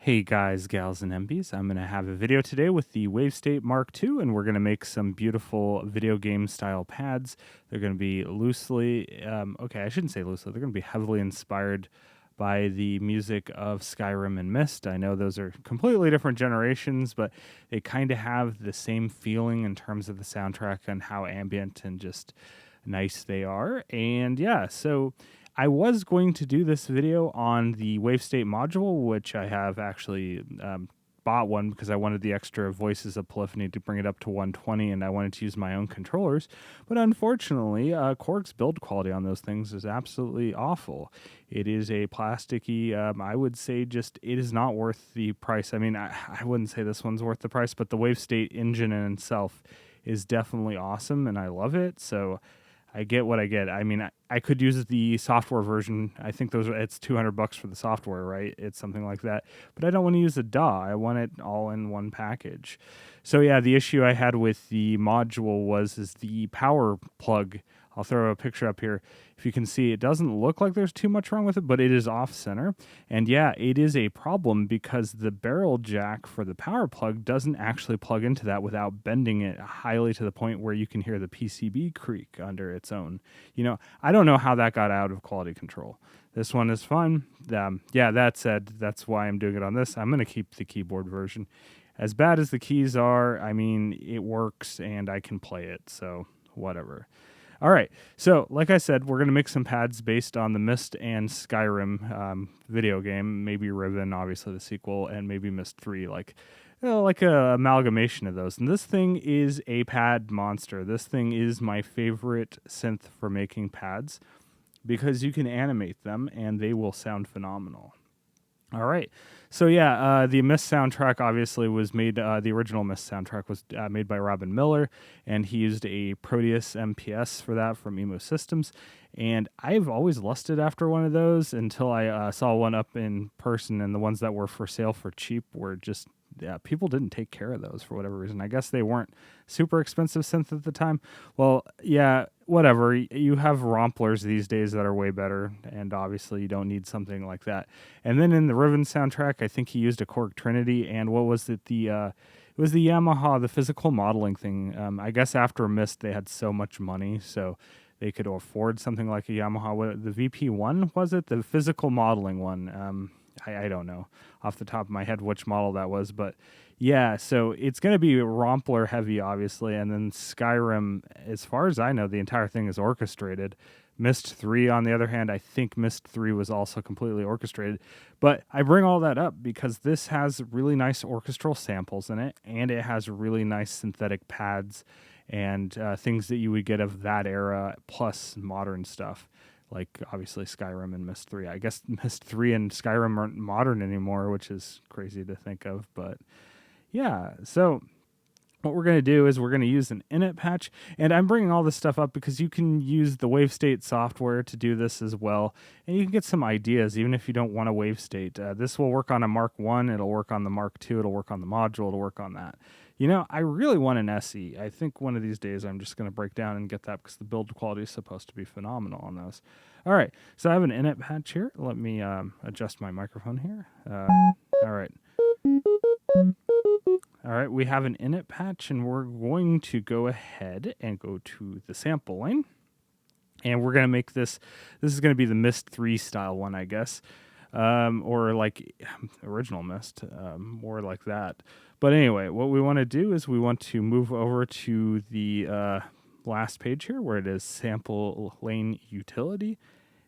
Hey guys, gals, and MBs. I'm going to have a video today with the Wavestate Mark II, and we're going to make some beautiful video game style pads. They're going to be loosely, I shouldn't say loosely, they're going to be heavily inspired by the music of Skyrim and Myst. I know those are completely different generations, but they kind of have the same feeling in terms of the soundtrack and how ambient and just nice they are. And yeah, so I was going to do this video on the Wavestate module, which I have actually bought one because I wanted the extra voices of polyphony to bring it up to 120, and I wanted to use my own controllers. But unfortunately, Korg's build quality on those things is absolutely awful. It is a plasticky, I would say just it is not worth the price. I mean, I wouldn't say this one's worth the price, but the Wavestate engine in itself is definitely awesome, and I love it. So I get what I get. I mean, I could use the software version. I think it's $200 for the software, right? It's something like that. But I don't want to use the DAW. I want it all in one package. So yeah, the issue I had with the module is the power plug. I'll throw a picture up here. If you can see, it doesn't look like there's too much wrong with it, but it is off center. And yeah, it is a problem because the barrel jack for the power plug doesn't actually plug into that without bending it highly to the point where you can hear the PCB creak under its own. You know, I don't know how that got out of quality control. This one is fun. Yeah, that said, that's why I'm doing it on this. I'm going to keep the keyboard version. As bad as the keys are, I mean, it works and I can play it, so whatever. All right, so like I said, we're going to make some pads based on the Myst and Skyrim video game, maybe Riven, obviously the sequel, and maybe Myst 3, like a amalgamation of those. And this thing is a pad monster. This thing is my favorite synth for making pads because you can animate them and they will sound phenomenal. All right. So yeah, the Myst soundtrack obviously was made, the original Myst soundtrack was made by Robin Miller, and he used a Proteus MPS for that from Emo Systems. And I've always lusted after one of those until I saw one up in person, and the ones that were for sale for cheap were just, people didn't take care of those for whatever reason. I guess they weren't super expensive synth at the time. Well, yeah, whatever. You have romplers these days that are way better, and obviously you don't need something like that. And then in the Riven soundtrack, I think he used a Korg Trinity, and what was it? It was the Yamaha, the physical modeling thing. I guess after Myst, they had so much money, so they could afford something like a Yamaha. The VP1, was it? The physical modeling one. I don't know off the top of my head which model that was, but yeah, so it's going to be Rompler heavy, obviously, and then Skyrim, as far as I know, the entire thing is orchestrated. Myst 3, on the other hand, I think Myst 3 was also completely orchestrated, but I bring all that up because this has really nice orchestral samples in it, and it has really nice synthetic pads and things that you would get of that era, plus modern stuff. Like, obviously, Skyrim and Myst 3. I guess Myst 3 and Skyrim aren't modern anymore, which is crazy to think of. But, yeah. So, what we're going to do is we're going to use an init patch. And I'm bringing all this stuff up because you can use the Wavestate software to do this as well. And you can get some ideas, even if you don't want a Wavestate. This will work on a Mark 1. It'll work on the Mark 2. It'll work on the module. It'll work on that. You know, I really want an SE. I think one of these days I'm just going to break down and get that because the build quality is supposed to be phenomenal on those. All right, so I have an init patch here. Let me adjust my microphone here. All right. All right, we have an init patch, and we're going to go ahead and go to the sample lane. And we're going to make this is going to be the Myst 3 style one, I guess. Or like original Myst, more like that. But anyway, what we want to do is we want to move over to the last page here where it is sample lane utility,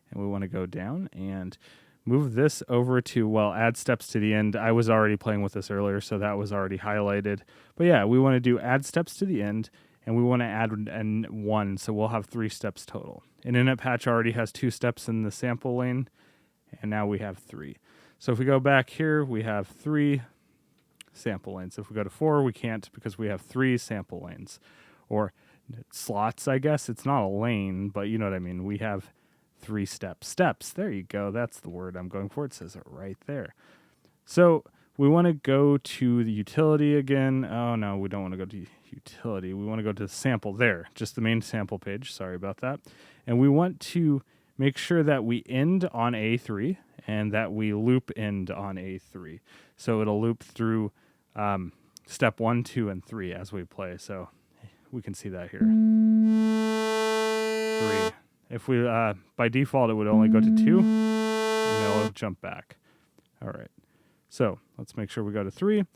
and we want to go down and move this over to, well, add steps to the end. I was already playing with this earlier, so that was already highlighted. But yeah, we want to do add steps to the end, and we want to add one, so we'll have 3 steps total. An init patch already has 2 steps in the sample lane, and now we have 3. So if we go back here, we have 3 sample lanes. If we go to 4, we can't because we have 3 sample lanes. Or slots, I guess. It's not a lane, but you know what I mean. We have 3 steps. Steps, there you go. That's the word I'm going for. It says it right there. So we want to go to the utility again. Oh, no, we don't want to go to utility. We want to go to the sample there, just the main sample page. Sorry about that. And we want to make sure that we end on A3 and that we loop end on A3. So it'll loop through step 1, 2, and 3 as we play. So we can see that here. 3. If we, by default, it would only go to 2, and it'll jump back. All right. So let's make sure we go to 3. And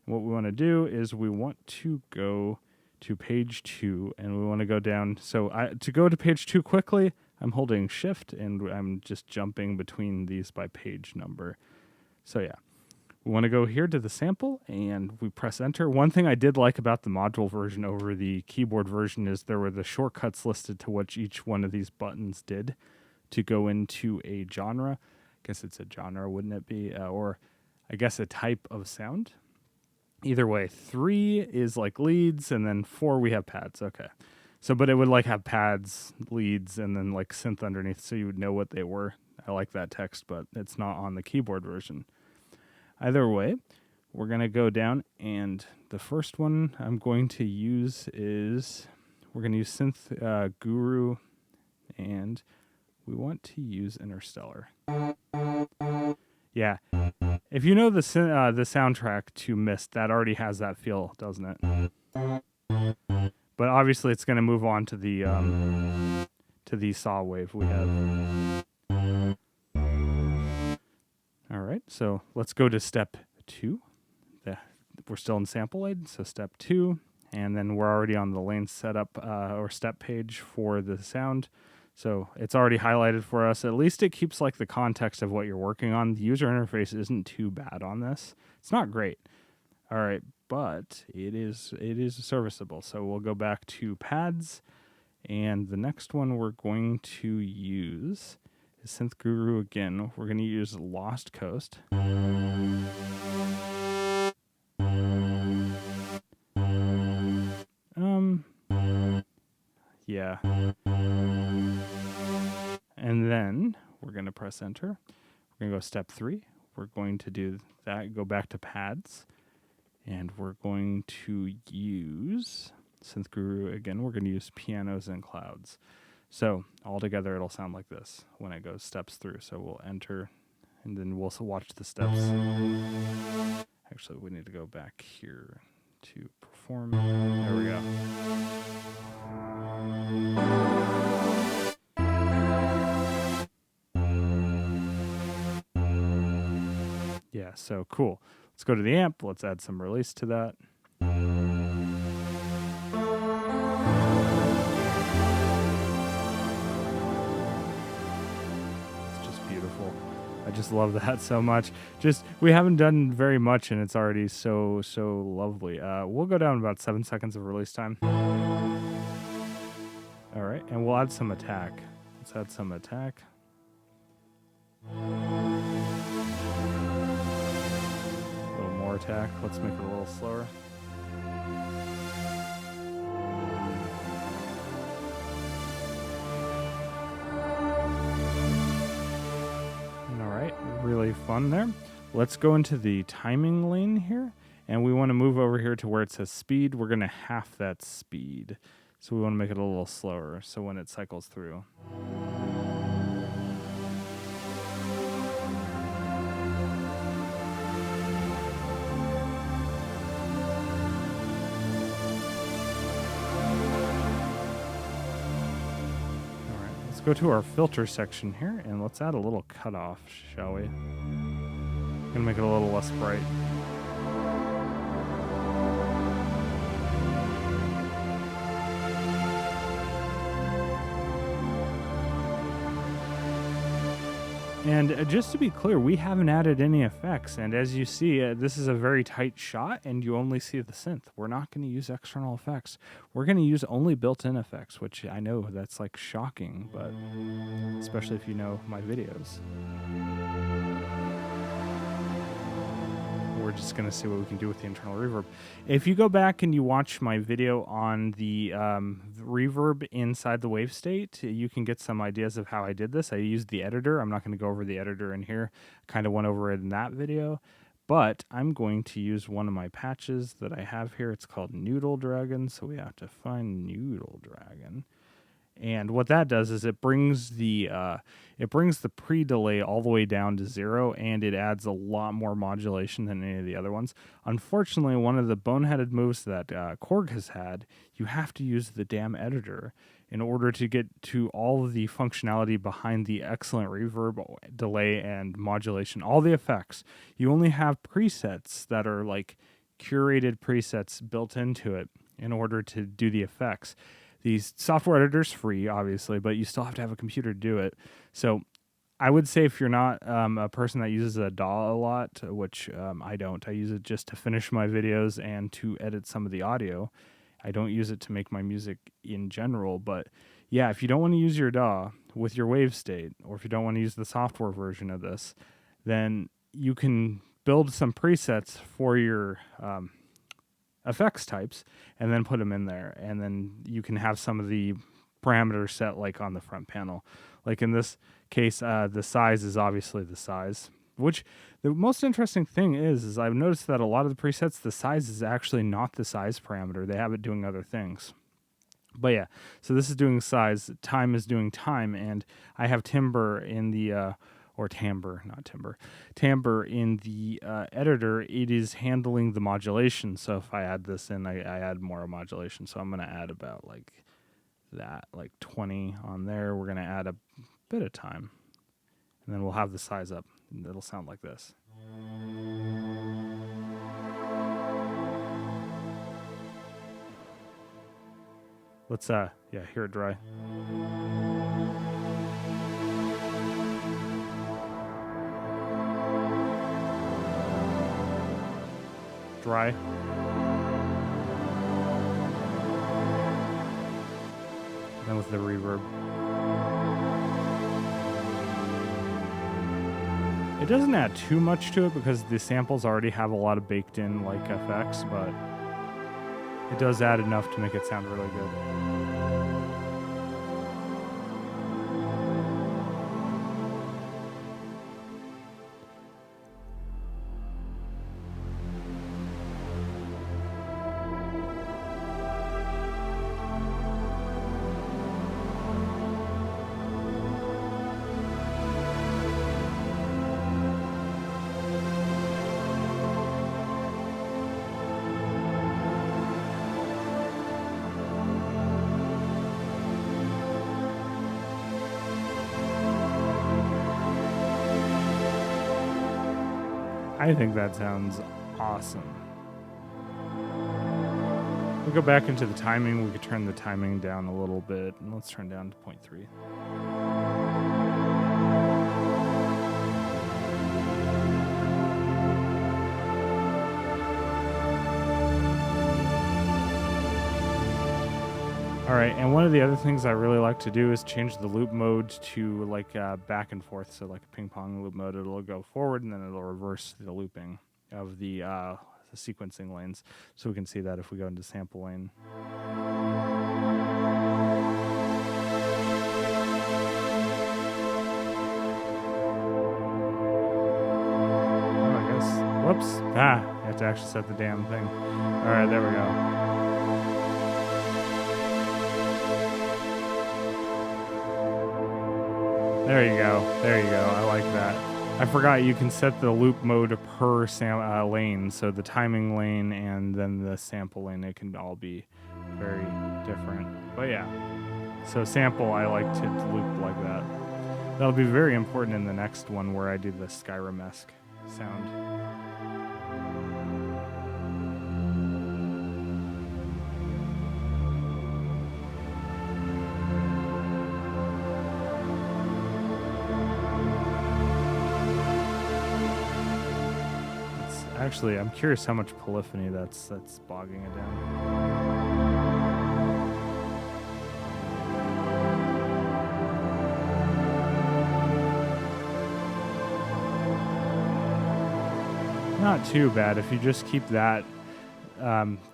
what we want to do is we want to go to page 2, and we want to go down. So to go to page 2 quickly, I'm holding shift and I'm just jumping between these by page number. So yeah, we want to go here to the sample and we press enter. One thing I did like about the module version over the keyboard version is there were the shortcuts listed to what each one of these buttons did to go into a genre. I guess it's a genre, wouldn't it be? Or I guess a type of sound. Either way, 3 is like leads, and then 4 we have pads. Okay. So, but it would like have pads, leads, and then like synth underneath, so you would know what they were. I like that text, but it's not on the keyboard version. Either way, we're going to go down, and the first one I'm going to use is, we're going to use Synth Guru, and we want to use Interstellar. Yeah. If you know the soundtrack to Myst, that already has that feel, doesn't it? But obviously, it's going to move on to the saw wave we have. All right, so let's go to step 2. We're still in sample aid, so step 2, and then we're already on the lane setup or step page for the sound. So it's already highlighted for us. At least it keeps like the context of what you're working on. The user interface isn't too bad on this. It's not great. All right, but it is serviceable. So we'll go back to pads, and the next one we're going to use is Synth Guru again. We're going to use Lost Coast. Yeah. And then we're going to press enter. We're going to go step 3. We're going to do that, go back to pads, and we're going to use Synth Guru again. We're going to use pianos and clouds. So all together it'll sound like this when it goes steps through. So we'll enter, and then we'll also watch the steps. Actually, we need to go back here to perform. There we go. Yeah, so cool. Let's go to the amp. Let's add some release to that. It's just beautiful. I just love that so much. We haven't done very much, and it's already so lovely. We'll go down about 7 seconds of release time. All right, and we'll add some attack. Let's add some attack. A little more attack. Let's make it a little slower. All right, really fun there. Let's go into the timing lane here, and we want to move over here to where it says speed. We're going to half that speed. So we want to make it a little slower, so when it cycles through. Let's go to our filter section here, and let's add a little cutoff, shall we? I'm gonna make it a little less bright. And just to be clear, we haven't added any effects. And as you see, this is a very tight shot, and you only see the synth. We're not going to use external effects. We're going to use only built-in effects, which I know that's like shocking, but especially if you know my videos. We're just going to see what we can do with the internal reverb. If you go back and you watch my video on the reverb inside the Wavestate, you can get some ideas of how I did this. I used the editor. I'm not going to go over the editor in here. Kind of went over it in that video. But I'm going to use one of my patches that I have here. It's called Noodle Dragon. So we have to find Noodle Dragon. And what that does is it brings the pre-delay all the way down to 0, and it adds a lot more modulation than any of the other ones. Unfortunately, one of the boneheaded moves that Korg has had, you have to use the damn editor in order to get to all of the functionality behind the excellent reverb, delay, and modulation, all the effects. You only have presets that are like curated presets built into it in order to do the effects. These software editors free, obviously, but you still have to have a computer to do it. So I would say if you're not a person that uses a DAW a lot, which I don't, I use it just to finish my videos and to edit some of the audio. I don't use it to make my music in general, but yeah, if you don't want to use your DAW with your Wavestate, or if you don't want to use the software version of this, then you can build some presets for your effects types and then put them in there, and then you can have some of the parameters set like on the front panel. Like in this case, the size is obviously the size, which the most interesting thing is I've noticed that a lot of the presets, the size is actually not the size parameter. They have it doing other things. But yeah, so this is doing size, time is doing time, and I have timbre in the or timbre, not timbre, timbre in the editor. It is handling the modulation. So if I add this in, I add more modulation. So I'm going to add about like that, like 20 on there. We're going to add a bit of time, and then we'll have the size up. And it'll sound like this. Let's hear it dry. Dry. Then with the reverb. It doesn't add too much to it because the samples already have a lot of baked in like effects, but it does add enough to make it sound really good. I think that sounds awesome. We'll go back into the timing. We could turn the timing down a little bit. And let's turn down to 0.3. All right, and one of the other things I really like to do is change the loop mode to like back and forth. So like a ping pong loop mode, it'll go forward and then it'll reverse the looping of the sequencing lanes. So we can see that if we go into sample lane. Oh, I guess, whoops. You have to actually set the damn thing. All right, there we go. There you go. There you go. I like that. I forgot you can set the loop mode per lane. So the timing lane and then the sample lane, it can all be very different. But yeah. So sample, I like to loop like that. That'll be very important in the next one where I do the Skyrim-esque sound. Actually, I'm curious how much polyphony that's bogging it down. Not too bad if you just keep that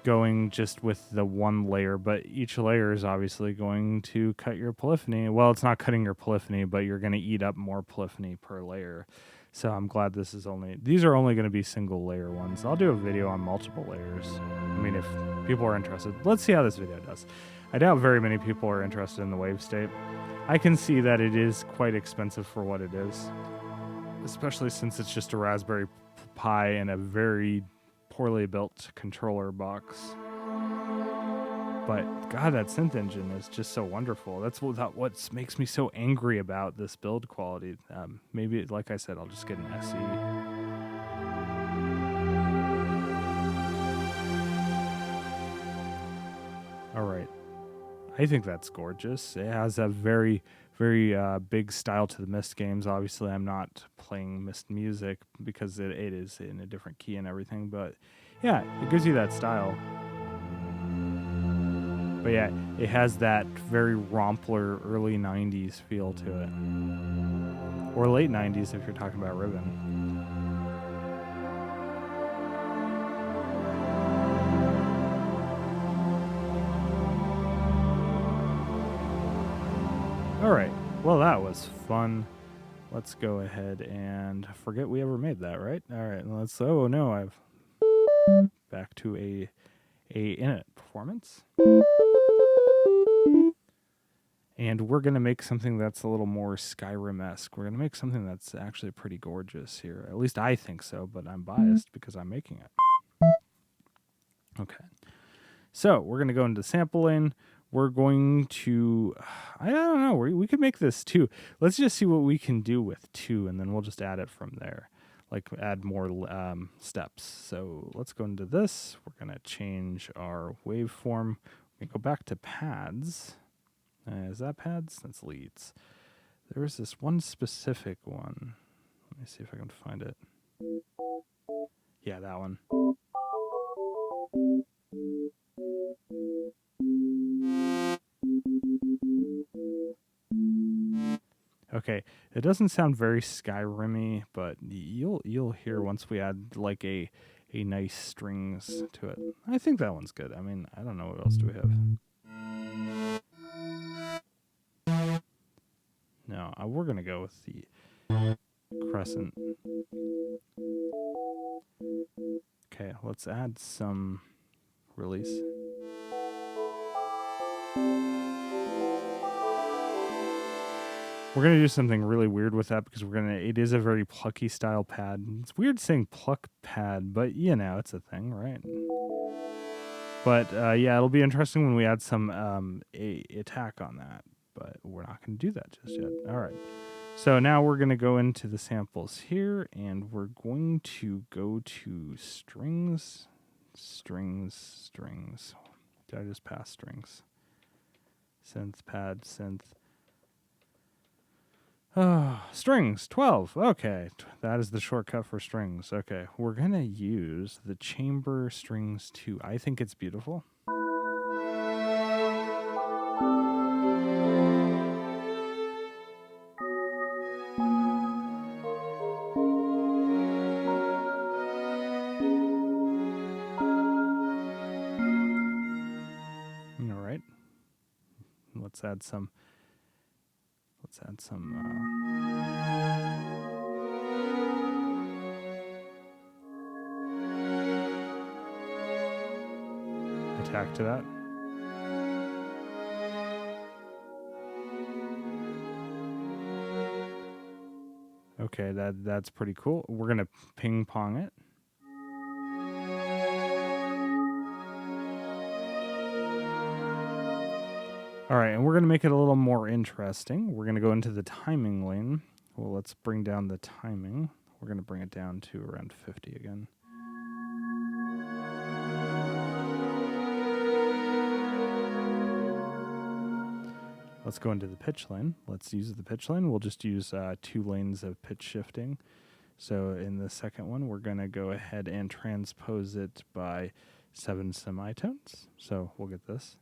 going just with the one layer, but each layer is obviously going to cut your polyphony. Well, it's not cutting your polyphony, but you're going to eat up more polyphony per layer. So I'm glad these are only going to be single layer ones. I'll do a video on multiple layers. I mean, if people are interested. Let's see how this video does. I doubt very many people are interested in the Wavestate. I can see that it is quite expensive for what it is, especially since it's just a Raspberry Pi and a very poorly built controller box. But God, that synth engine is just so wonderful. That's what makes me so angry about this build quality. Maybe, like I said, I'll just get an SE. All right. I think that's gorgeous. It has a very, very big style to the Myst games. Obviously, I'm not playing Myst music because it is in a different key and everything. But yeah, it gives you that style. But yeah, it has that very rompler early 90s feel to it. Or late 90s if you're talking about Ribbon. All right, well, that was fun. Let's go ahead and forget we ever made that, right? All right, let's, oh no, I've back to a init performance. And we're going to make something that's a little more Skyrim-esque. We're going to make something that's actually pretty gorgeous here. At least I think so, but I'm biased because I'm making it. Okay. So we're going to go into sampling. We're going to, I don't know, we could make this 2. Let's just see what we can do with 2, and then we'll just add it from there. Like add more steps. So let's go into this. We're going to change our waveform. We can go back to pads. Is that pads? That's leads. There was this one specific one. Let me see if I can find it. Yeah, that one. Okay, it doesn't sound very Skyrim-y, but you'll hear once we add like a nice strings to it. I think that one's good. I mean, I don't know what else do we have. No, we're gonna go with the crescent. Okay, let's add some release. We're gonna do something really weird with that because it is a very plucky style pad. It's weird saying pluck pad, but you know, it's a thing, right? But yeah, it'll be interesting when we add some attack on that, but we're not gonna do that just yet. All right. So now we're gonna go into the samples here, and we're going to go to strings. Did I just pass strings? Synth pad, synth. Strings, 12. Okay, that is the shortcut for strings. Okay, we're going to use the chamber strings 2. I think it's beautiful. All right. Let's add some attack to that. Okay, that's pretty cool. We're gonna ping pong it. All right, and we're gonna make it a little more interesting. We're gonna go into the timing lane. Well, let's bring down the timing. We're gonna bring it down to around 50 again. Let's go into the pitch lane. Let's use the pitch lane. We'll just use 2 lanes of pitch shifting. So in the second one, we're going to go ahead and transpose it by 7 semitones. So we'll get this.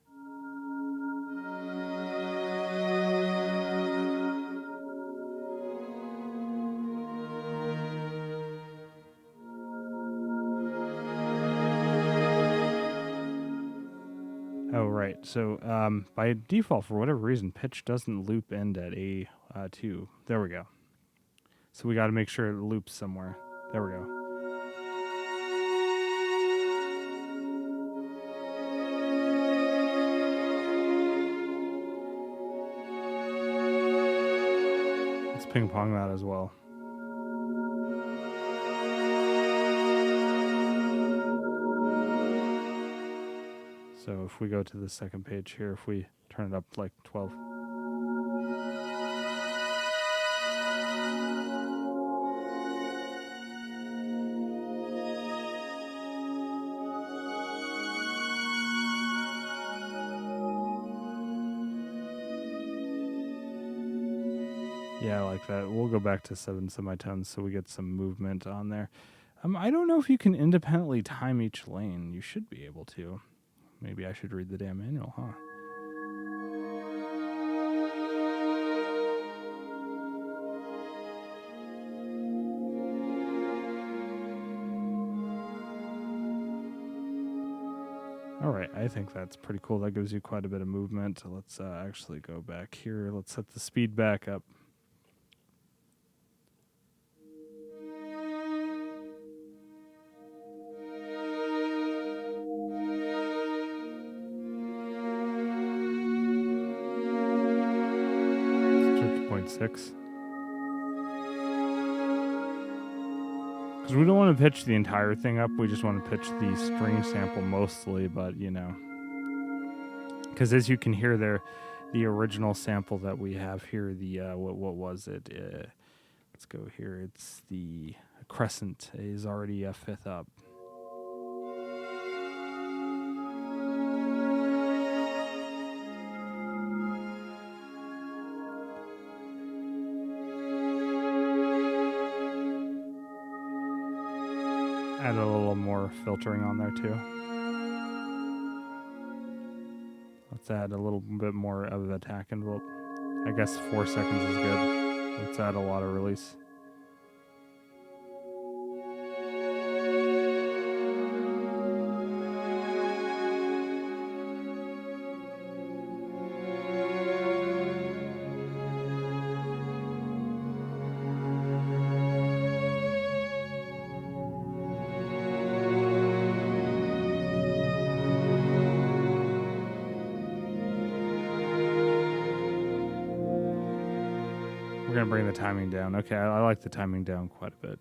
Oh, right. So by default, for whatever reason, pitch doesn't loop end at A2. There we go. So we got to make sure it loops somewhere. There we go. Let's ping pong that as well. So if we go to the second page here, if we turn it up like 12. Yeah, I like that. We'll go back to 7 semitones so we get some movement on there. I don't know if you can independently time each lane. You should be able to. Maybe I should read the damn manual, huh? All right, I think that's pretty cool. That gives you quite a bit of movement. Let's actually go back here. Let's set the speed back up. Six. Because we don't want to pitch the entire thing up. We just want to pitch the string sample mostly, but you know. Because as you can hear there, the original sample that we have here, the what was it? Let's go here. It's the crescent is already a fifth up. Add a little more filtering on there too. Let's add a little bit more of attack envelope. I guess 4 seconds is good. Let's add a lot of release. We're going to bring the timing down. Okay, I like the timing down quite a bit.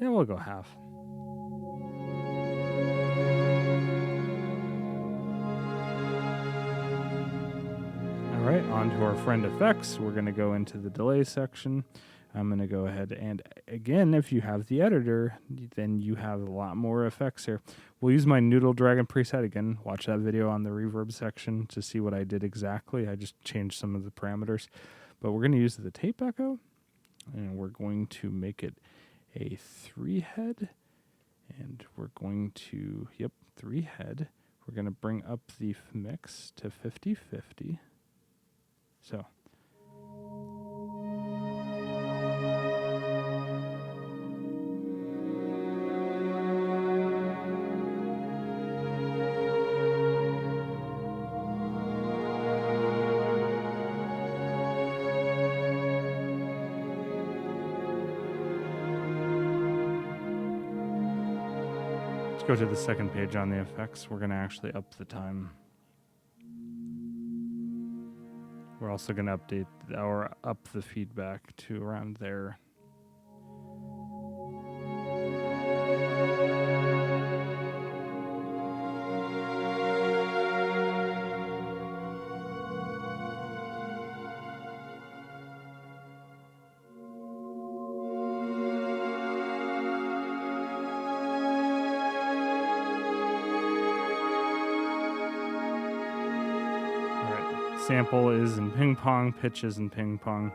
Yeah, we'll go half. All right, on to our friend effects. We're going to go into the delay section. I'm going to go ahead and, again, if you have the editor, then you have a lot more effects here. We'll use my Noodle Dragon preset. Again, watch that video on the reverb section to see what I did exactly. I just changed some of the parameters. But we're going to use the tape echo, and we're going to make it a 3-head, and we're going to, 3-head. We're going to bring up the mix to 50-50. So. Go to the second page on the effects. We're going to actually up the time. We're also going to update or up the feedback to around there. Sample is in ping pong, pitch is in ping pong.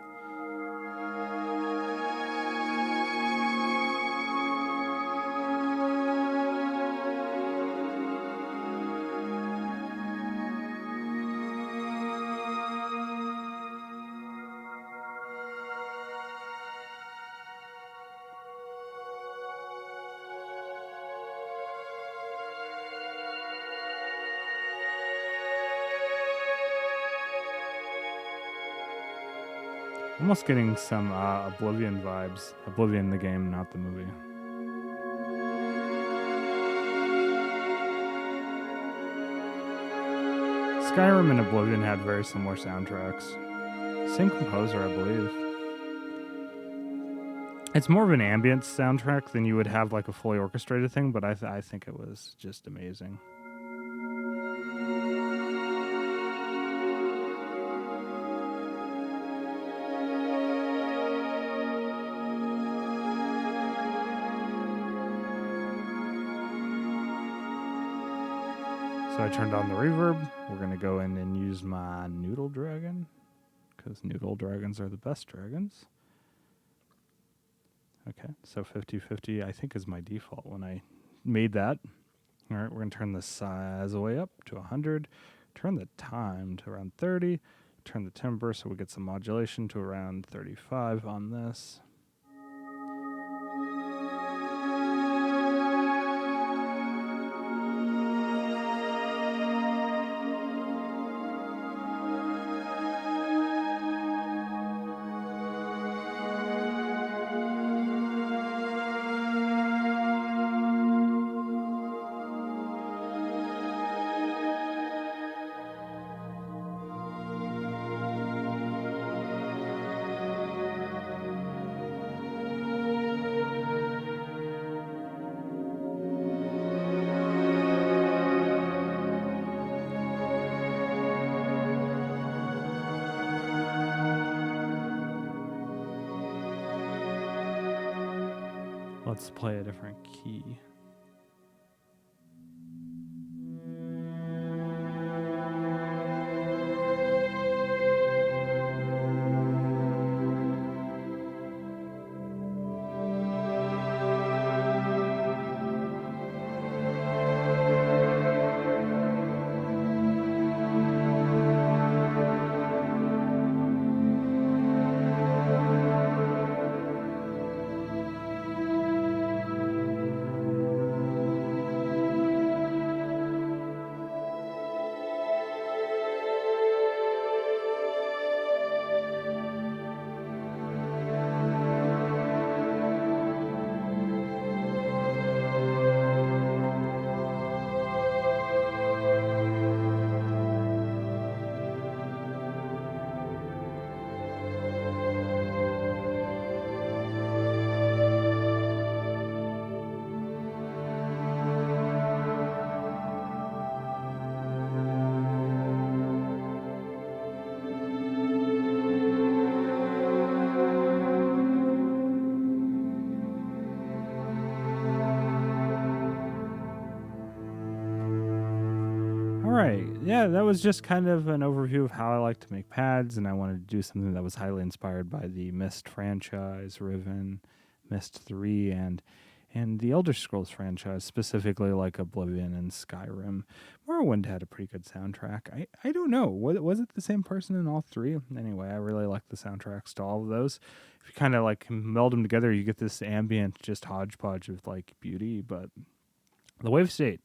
Almost getting some Oblivion vibes. Oblivion the game, not the movie. Skyrim and Oblivion had very similar soundtracks. Same composer, I believe. It's more of an ambient soundtrack than you would have like a fully orchestrated thing, but I think it was just amazing. So I turned on the reverb. We're going to go in and use my Noodle Dragon, because Noodle Dragons are the best dragons. Okay, so 50-50 I think is my default when I made that. All right, we're going to turn the size way up to 100, turn the time to around 30, turn the timbre so we get some modulation to around 35 on this. Let's play a different key. Right. Yeah, that was just kind of an overview of how I like to make pads, and I wanted to do something that was highly inspired by the Myst franchise, Riven, Myst 3, and the Elder Scrolls franchise, specifically like Oblivion and Skyrim. Morrowind had a pretty good soundtrack. I don't know. Was it the same person in all three? Anyway, I really like the soundtracks to all of those. If you kind of like meld them together, you get this ambient, just hodgepodge of like beauty, but the Wavestate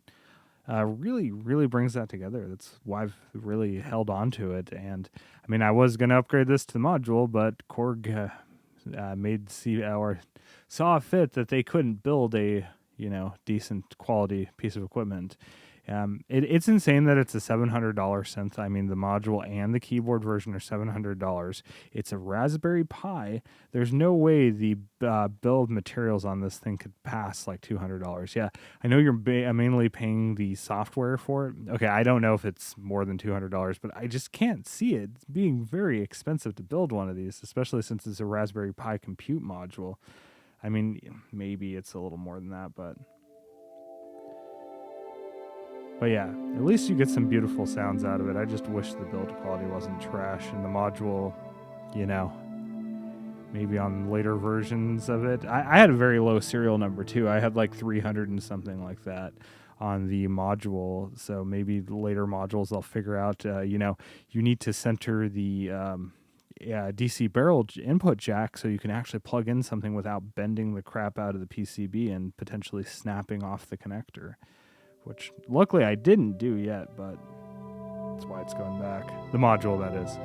really, really brings that together. That's why I've really held on to it. And I mean, I was going to upgrade this to the module, but Korg saw fit that they couldn't build a decent quality piece of equipment. It's insane that it's a $700 synth. I mean, the module and the keyboard version are $700. It's a Raspberry Pi. There's no way the bill of materials on this thing could pass like $200. Yeah, I know you're mainly paying the software for it. Okay, I don't know if it's more than $200, but I just can't see it being very expensive to build one of these, especially since it's a Raspberry Pi compute module. I mean, maybe it's a little more than that, but yeah, at least you get some beautiful sounds out of it. I just wish the build quality wasn't trash, and the module, maybe on later versions of it. I had a very low serial number too. I had like 300 and something like that on the module. So maybe the later modules they'll figure out, you need to center the DC barrel input jack so you can actually plug in something without bending the crap out of the PCB and potentially snapping off the connector. Which luckily I didn't do yet, but that's why it's going back. The module, that is.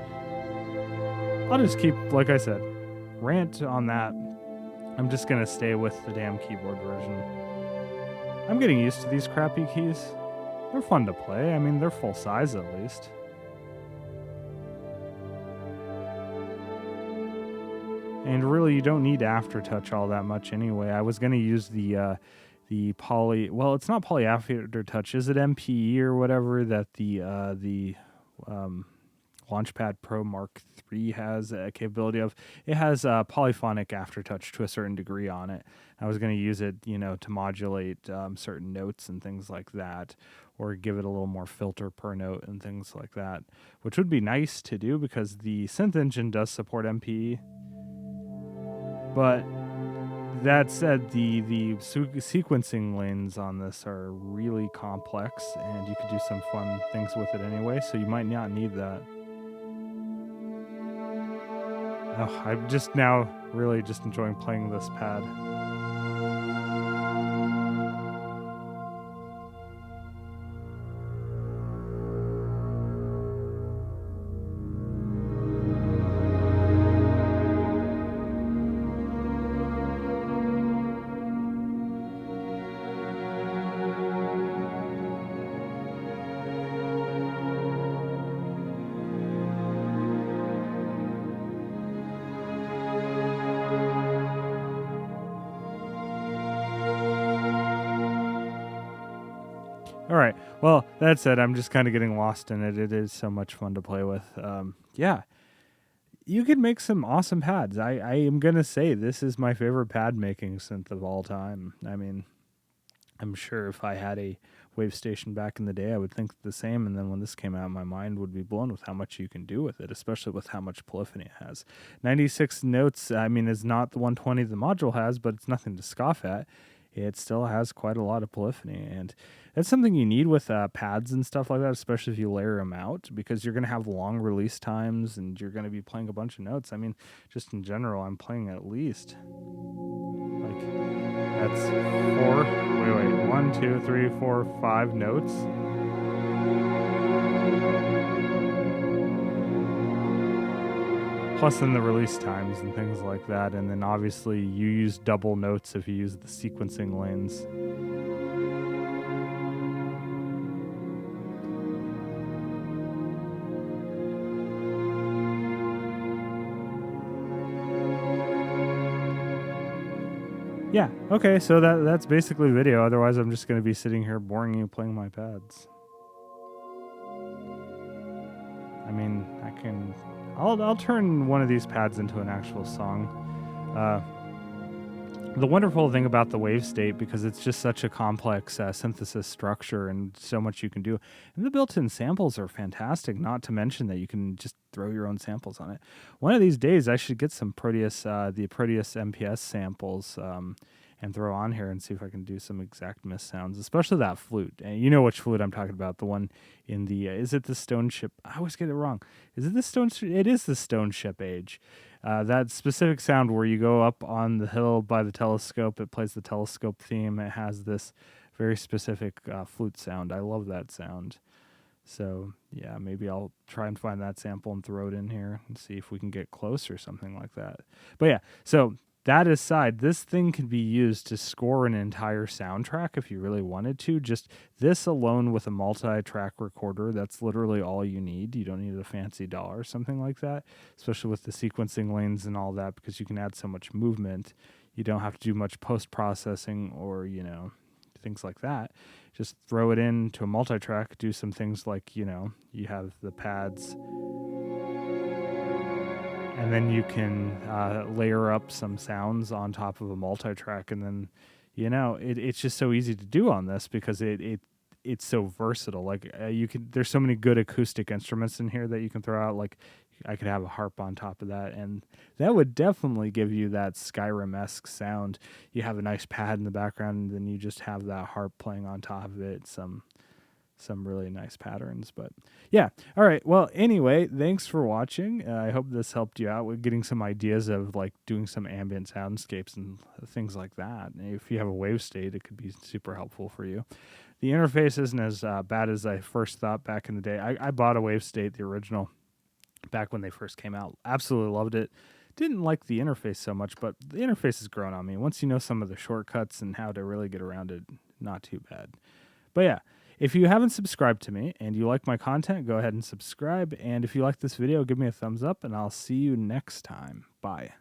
I'll just keep, like I said, rant on that. I'm just going to stay with the damn keyboard version. I'm getting used to these crappy keys. They're fun to play. I mean, they're full size at least. And really, you don't need aftertouch all that much anyway. I was going to use the poly. Well, it's not poly aftertouch. Is it MPE or whatever that the Launchpad Pro Mark III has a capability of? It has polyphonic aftertouch to a certain degree on it. I was going to use it, to modulate certain notes and things like that, or give it a little more filter per note and things like that, which would be nice to do because the synth engine does support MPE. But that said, the sequencing lanes on this are really complex, and you could do some fun things with it anyway, so you might not need that. Oh, I'm just now really just enjoying playing this pad. All right. Well, that said, I'm just kind of getting lost in it. It is so much fun to play with. Yeah. You can make some awesome pads. I am going to say this is my favorite pad making synth of all time. I mean, I'm sure if I had a Wavestation back in the day, I would think the same. And then when this came out, my mind would be blown with how much you can do with it, especially with how much polyphony it has. 96 notes, I mean, is not the 120 the module has, but it's nothing to scoff at. It still has quite a lot of polyphony, and that's something you need with pads and stuff like that, especially if you layer them out, because you're going to have long release times and you're going to be playing a bunch of notes. I mean, just in general, I'm playing at least, like, that's 1, 2, 3, 4, 5 notes. Plus then the release times and things like that, and then obviously you use double notes if you use the sequencing lanes. Yeah, okay, so that's basically video. Otherwise I'm just going to be sitting here boring you playing my pads. I mean, I'll turn one of these pads into an actual song. The wonderful thing about the Wavestate, because it's just such a complex synthesis structure and so much you can do, and the built-in samples are fantastic, not to mention that you can just throw your own samples on it. One of these days I should get some the Proteus MPS samples and throw on here and see if I can do some exact Myst sounds, especially that flute. And you know which flute I'm talking about, the one in the, is it the Stone Ship? I always get it wrong. Is it the Stone Ship? It is the Stone Ship Age. That specific sound where you go up on the hill by the telescope, it plays the telescope theme. It has this very specific flute sound. I love that sound. So yeah, maybe I'll try and find that sample and throw it in here and see if we can get close or something like that. But yeah, so that aside, this thing can be used to score an entire soundtrack if you really wanted to. Just this alone with a multi-track recorder, that's literally all you need. You don't need a fancy DAW or something like that, especially with the sequencing lanes and all that, because you can add so much movement. You don't have to do much post-processing or, things like that. Just throw it into a multi-track, do some things like, you have the pads, and then you can layer up some sounds on top of a multi-track, and then, it's just so easy to do on this because it's so versatile. Like there's so many good acoustic instruments in here that you can throw out. Like I could have a harp on top of that, and that would definitely give you that Skyrim-esque sound. You have a nice pad in the background, and then you just have that harp playing on top of it. Some really nice patterns. But yeah, all right, well, anyway, thanks for watching. I hope this helped you out with getting some ideas of like doing some ambient soundscapes and things like that. And if you have a Wavestate, it could be super helpful for you. The interface isn't as bad as I first thought back in the day. I bought a Wavestate, the original, back when they first came out. Absolutely loved it. Didn't like the interface so much, but the interface has grown on me. Once you know some of the shortcuts and how to really get around it, not too bad. But yeah, if you haven't subscribed to me and you like my content, go ahead and subscribe. And if you like this video, give me a thumbs up, and I'll see you next time. Bye.